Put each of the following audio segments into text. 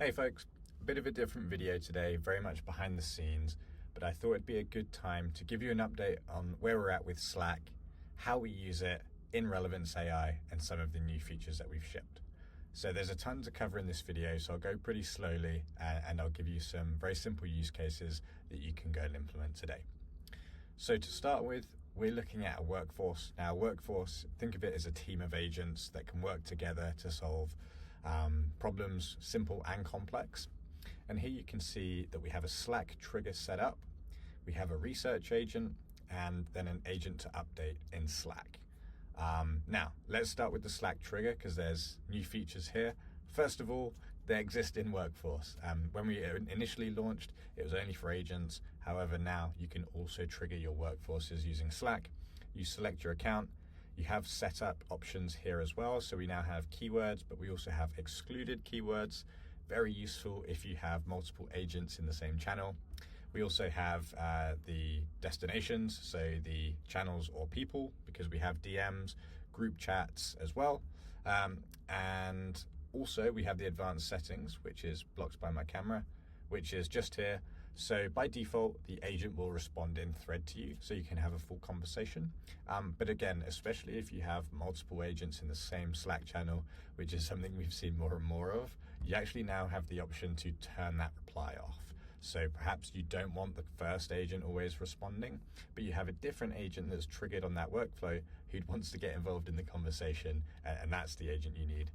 Hey folks, a bit of a different video today, very much behind the scenes, but I thought it'd be a good time to give you an update on where we're at with Slack, how we use it in Relevance AI, and some of the new features that we've shipped. So there's a ton to cover in this video, so I'll go pretty slowly and I'll give you some very simple use cases that you can go and implement today. So to start with, we're looking at a workforce. Now, workforce, think of it as a team of agents that can work together to solve problems, simple and complex. And here you can see that we have a Slack trigger set up. We have a research agent and then an agent to update in Slack. Now, let's start with the Slack trigger because there's new features here. First of all, they exist in Workforce. When we initially launched, it was only for agents. However, now you can also trigger your workforces using Slack. You select your account. You have setup options here as well. So we now have keywords, but we also have excluded keywords. Very useful if you have multiple agents in the same channel. We also have the destinations, so the channels or people, because we have DMs, group chats as well. And also we have the advanced settings, which is blocked by my camera, which is just here. So by default, the agent will respond in thread to you, so you can have a full conversation. But again, especially if you have multiple agents in the same Slack channel, which is something we've seen more and more of, you actually now have the option to turn that reply off. So perhaps you don't want the first agent always responding, but you have a different agent that's triggered on that workflow who wants to get involved in the conversation, and that's the agent you need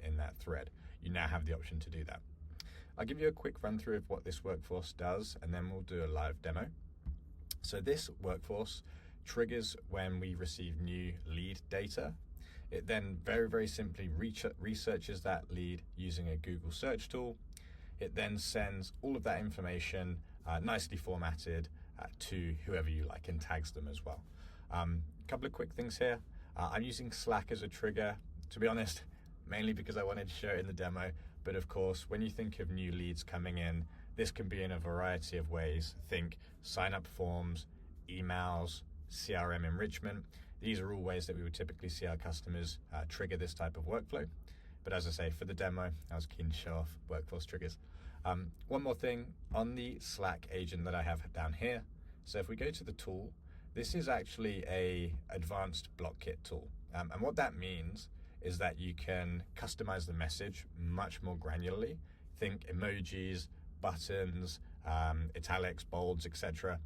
in that thread. You now have the option to do that. I'll give you a quick run through of what this workforce does, and then we'll do a live demo. So this workforce triggers when we receive new lead data. It then very, very simply researches that lead using a Google search tool. It then sends all of that information nicely formatted to whoever you like and tags them as well. A couple of quick things here. I'm using Slack as a trigger, to be honest, mainly because I wanted to show it in the demo. But of course, when you think of new leads coming in, this can be in a variety of ways. Think sign up forms, emails, CRM enrichment. These are all ways that we would typically see our customers trigger this type of workflow. But as I say, for the demo, I was keen to show off workforce triggers. One more thing on the Slack agent that I have down here. So if we go to the tool, this is actually a advanced block kit tool. And what that means is that you can customize the message much more granularly. Think emojis, buttons, italics, bolds, etc.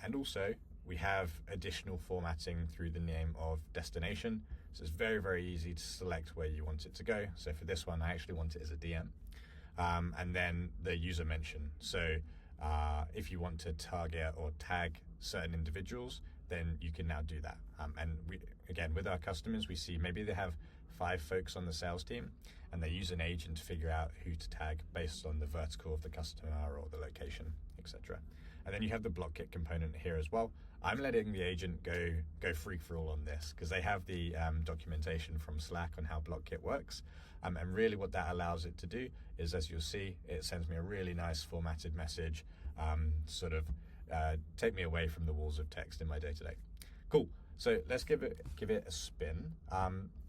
And also we have additional formatting through the name of destination. So it's very, very easy to select where you want it to go. So for this one, I actually want it as a DM. And then the user mention. So if you want to target or tag certain individuals, then you can now do that. And we, again, with our customers, we see maybe they have 5 folks on the sales team and they use an agent to figure out who to tag based on the vertical of the customer or the location, etc. And then you have the block kit component here as well. I'm letting the agent go free for all on this because they have the documentation from Slack on how block kit works. And really what that allows it to do is, as you'll see, it sends me a really nice formatted message, take me away from the walls of text in my day-to-day. Cool. So let's give it a spin.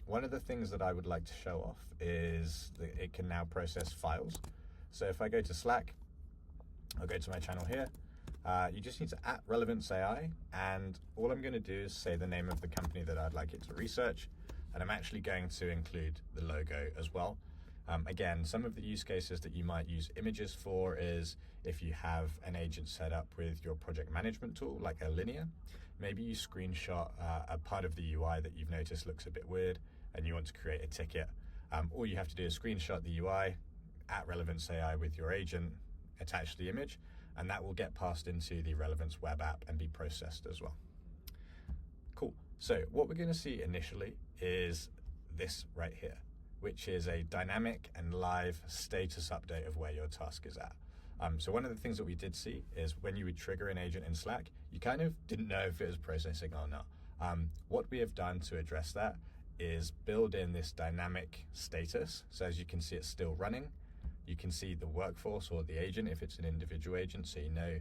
One of the things that I would like to show off is that it can now process files. So if I go to Slack, I'll go to my channel here. You just need to @Relevance AI, and all I'm going to do is say the name of the company that I'd like it to research, and I'm actually going to include the logo as well. Again, some of the use cases that you might use images for is if you have an agent set up with your project management tool, like a Linear, maybe you screenshot a part of the UI that you've noticed looks a bit weird and you want to create a ticket. All you have to do is screenshot the UI, @Relevance AI with your agent, attach the image, and that will get passed into the Relevance web app and be processed as well. Cool. So what we're going to see initially is this right here, which is a dynamic and live status update of where your task is at. So one of the things that we did see is when you would trigger an agent in Slack, you kind of didn't know if it was processing or not. What we have done to address that is build in this dynamic status. So as you can see, it's still running. You can see the workforce or the agent if it's an individual agent, so you know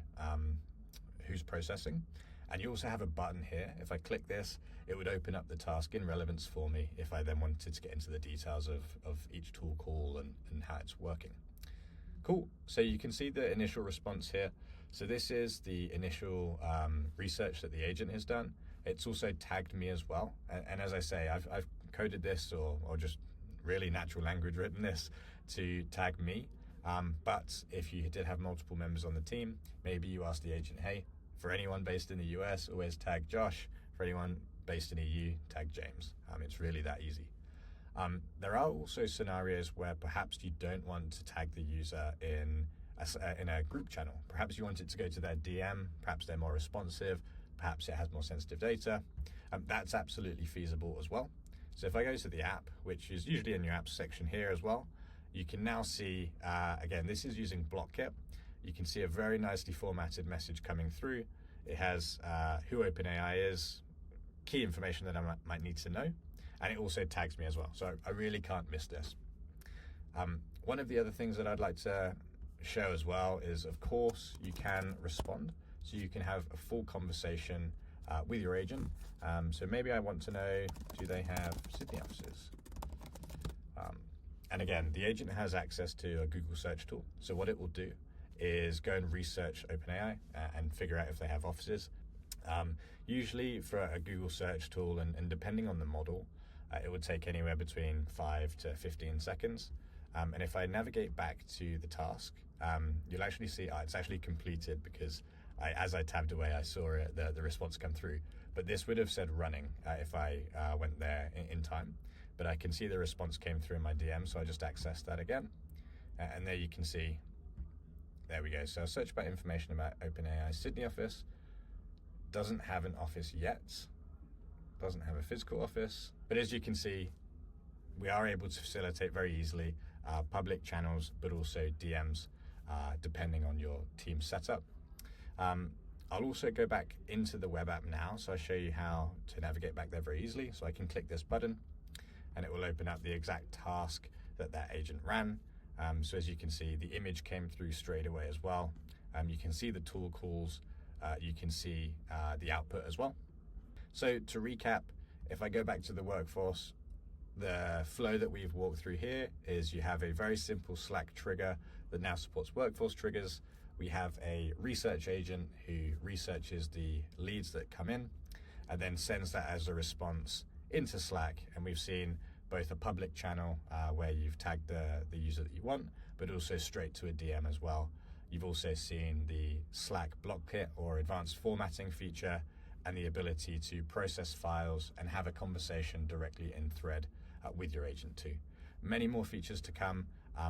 who's processing. And you also have a button here. If I click this, it would open up the task in Relevance for me if I then wanted to get into the details of each tool call and how it's working. Cool. So you can see the initial response here. So this is the initial research that the agent has done. It's also tagged me as well. And as I say, I've coded this or just really natural language written this to tag me. But if you did have multiple members on the team, maybe you ask the agent, hey, for anyone based in the US, always tag Josh. For anyone based in EU, tag James. It's really that easy. There are also scenarios where perhaps you don't want to tag the user in a group channel. Perhaps you want it to go to their DM, perhaps they're more responsive, perhaps it has more sensitive data. That's absolutely feasible as well. So if I go to the app, which is usually in your apps section here as well, you can now see, again, this is using BlockKit. You can see a very nicely formatted message coming through. It has who OpenAI is, key information that I might need to know, and it also tags me as well. So I really can't miss this. One of the other things that I'd like to show as well is, of course, you can respond. So you can have a full conversation with your agent. So maybe I want to know, do they have Sydney offices? And again, the agent has access to a Google search tool. So what it will do is go and research OpenAI and figure out if they have offices. Usually for a Google search tool, and depending on the model, it would take anywhere between 5 to 15 seconds. And if I navigate back to the task, you'll actually see it's actually completed because as I tabbed away, I saw the response come through. But this would have said running if I went there in time. But I can see the response came through in my DM, so I just accessed that again. And there you can see, there we go. So I searched about information about OpenAI Sydney office. Doesn't have an office yet. Doesn't have a physical office. But as you can see, we are able to facilitate very easily public channels, but also DMs, depending on your team setup. I'll also go back into the web app now, so I'll show you how to navigate back there very easily. So I can click this button, and it will open up the exact task that agent ran. So as you can see, the image came through straight away as well. You can see the tool calls, you can see the output as well. So to recap, if I go back to the workforce, the flow that we've walked through here is you have a very simple Slack trigger that now supports workforce triggers. We have a research agent who researches the leads that come in and then sends that as a response into Slack. And we've seen both a public channel where you've tagged the user that you want, but also straight to a DM as well. You've also seen the Slack BlockKit or advanced formatting feature and the ability to process files and have a conversation directly in thread with your agent too. Many more features to come,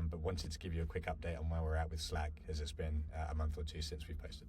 but wanted to give you a quick update on where we're at with Slack, as it's been a month or two since we posted.